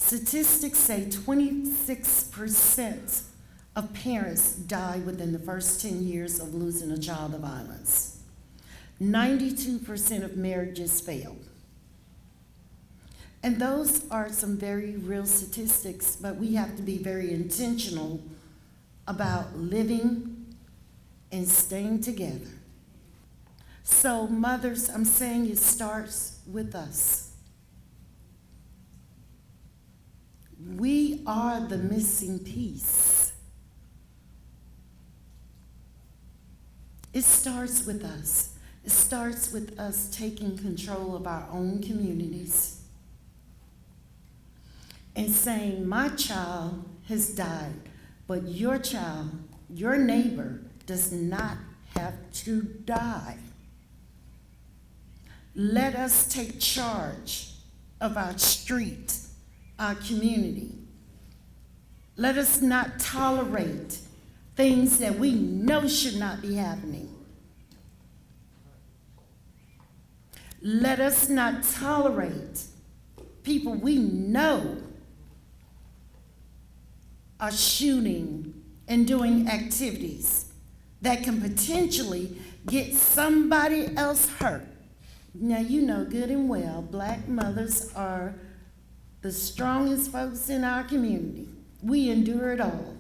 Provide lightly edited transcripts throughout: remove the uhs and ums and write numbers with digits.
Statistics say 26% of parents die within the first 10 years of losing a child to violence. 92% of marriages fail. And those are some very real statistics, but we have to be very intentional about living and staying together. So mothers, I'm saying it starts with us. We are the missing piece. It starts with us. It starts with us taking control of our own communities and saying, my child has died, but your child, your neighbor, does not have to die. Let us take charge of our street, our community. Let us not tolerate things that we know should not be happening. Let us not tolerate people we know are shooting and doing activities that can potentially get somebody else hurt. Now, you know good and well, black mothers are the strongest folks in our community. We endure it all.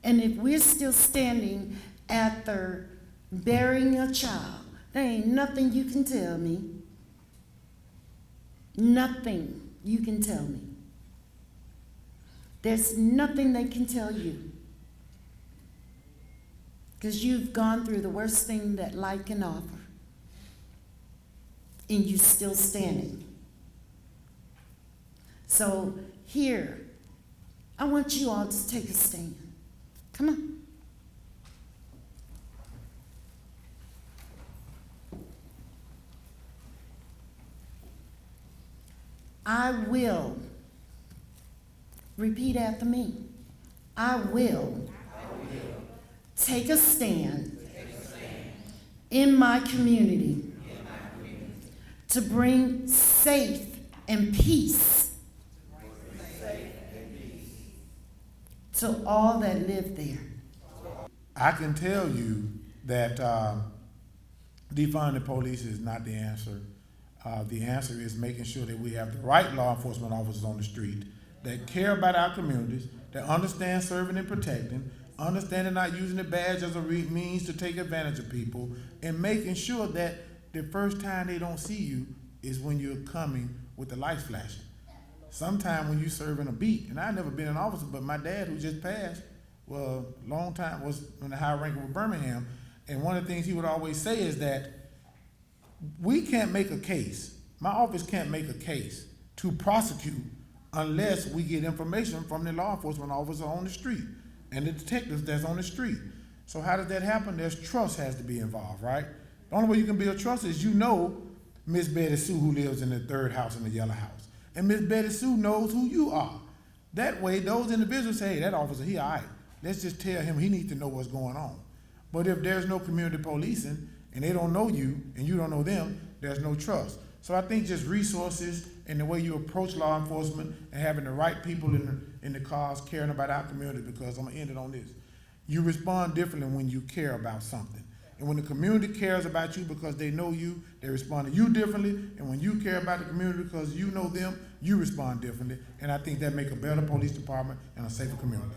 And if we're still standing after burying a child, there ain't nothing you can tell me. Nothing you can tell me. There's nothing they can tell you, because you've gone through the worst thing that life can offer, and you're still standing. So here, I want you all to take a stand. Come on. I will. Repeat after me. I will take a stand in my community to bring safe and peace to all that live there. I can tell you that defunding the police is not the answer. The answer is making sure that we have the right law enforcement officers on the street that care about our communities, that understand serving and protecting, understanding not using the badge as a means to take advantage of people, and making sure that the first time they don't see you is when you're coming with the lights flashing. Sometime when you serving a beat, and I've never been an officer, but my dad, who just passed, well, long time, was in the high rank with Birmingham, and one of the things he would always say is that we can't make a case, my office can't make a case to prosecute unless we get information from the law enforcement officer on the street and the detectives that's on the street. So how does that happen? There's trust has to be involved, right? The only way you can build trust is you know Miss Betty Sue, who lives in the third house in the yellow house. And Miss Betty Sue knows who you are. That way, those individuals say, hey, that officer, he all right. Let's just tell him he needs to know what's going on. But if there's no community policing and they don't know you and you don't know them, there's no trust. So I think just resources and the way you approach law enforcement and having the right people in the cars caring about our community, because I'm gonna end it on this. You respond differently when you care about something. And when the community cares about you because they know you, they respond to you differently. And when you care about the community because you know them, you respond differently. And I think that makes a better police department and a safer community.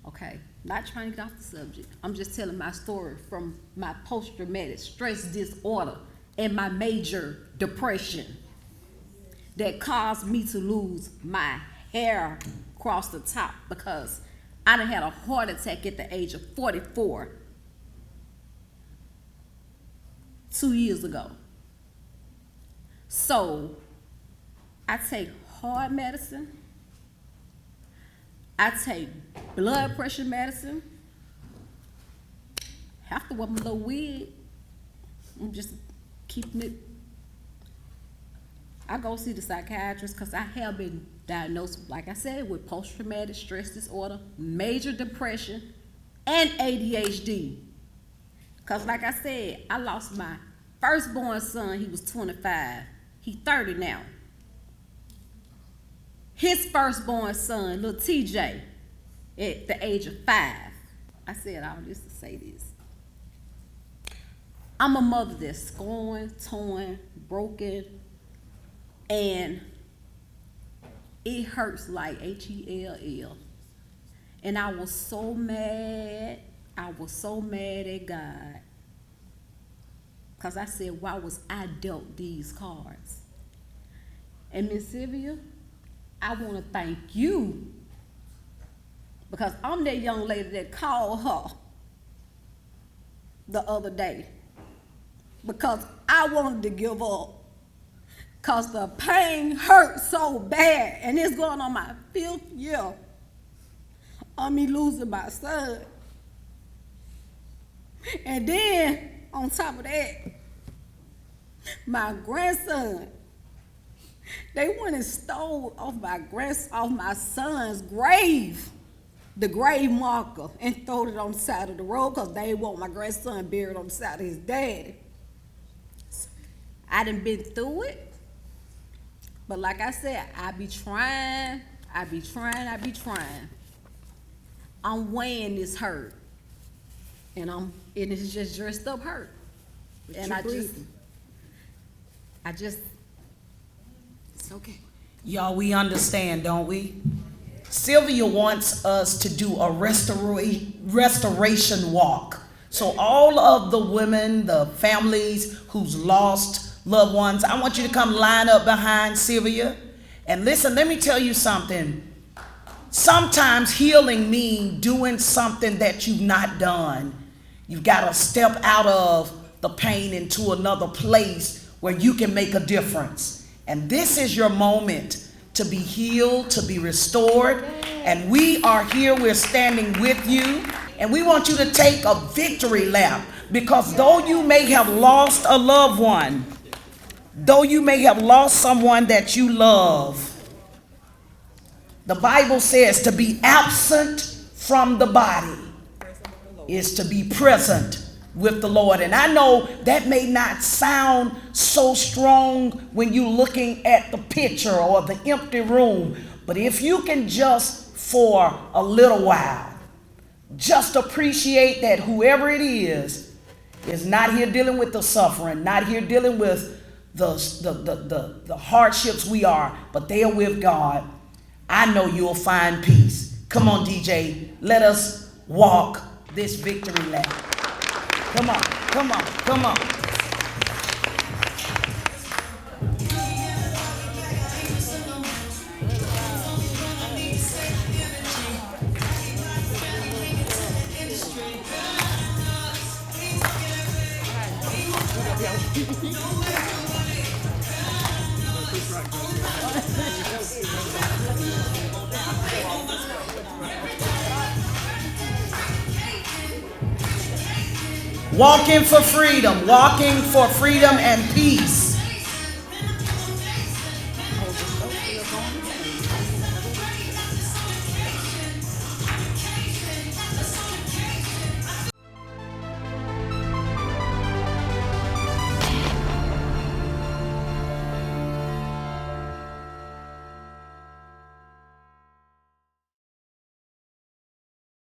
Okay, not trying to get off the subject. I'm just telling my story from my post-traumatic stress disorder and my major depression that caused me to lose my hair across the top because I done had a heart attack at the age of 44 2 years ago. So I take hard medicine. I take blood pressure medicine. Have to wear my little wig. I'm just keeping it. I go see the psychiatrist because I have been diagnosed, like I said, with post-traumatic stress disorder, major depression, and ADHD. Because like I said, I lost my firstborn son, he was 25. He 30 now. His firstborn son, little TJ, at the age of 5. I said all this to say this. I'm a mother that's scorned, torn, broken, and it hurts like Hell. And I was so mad. I was so mad at God. Because I said, why was I dealt these cards? And Miss Sylvia, I want to thank you. Because I'm that young lady that called her the other day. Because I wanted to give up. Because the pain hurt so bad. And it's going on my 5th year of me losing my son. And then, on top of that, my grandson, they went and stole off my son's grave, the grave marker, and threw it on the side of the road because they want my grandson buried on the side of his daddy. I done been through it, but like I said, I be trying. I'm weighing this hurt, and it's just dressed up hurt. But And you I breathing. just, It's okay. Y'all, we understand, don't we? Sylvia wants us to do a restoration walk. So all of the women, the families who's lost loved ones, I want you to come line up behind Sylvia. And listen, let me tell you something. Sometimes healing means doing something that you've not done. You've got to step out of the pain into another place where you can make a difference. And this is your moment to be healed, to be restored. And we are here, we're standing with you. And we want you to take a victory lap, because though you may have lost a loved one, though you may have lost someone that you love, the Bible says to be absent from the body is to be present with the Lord. And I know that may not sound so strong when you're looking at the picture or the empty room, but if you can just for a little while, just appreciate that whoever it is not here dealing with the suffering, not here dealing with the hardships we are, but they are with God. I know you'll find peace. Come on, DJ, let us walk this victory lap. Come on, come on, come on. Walking for freedom and peace.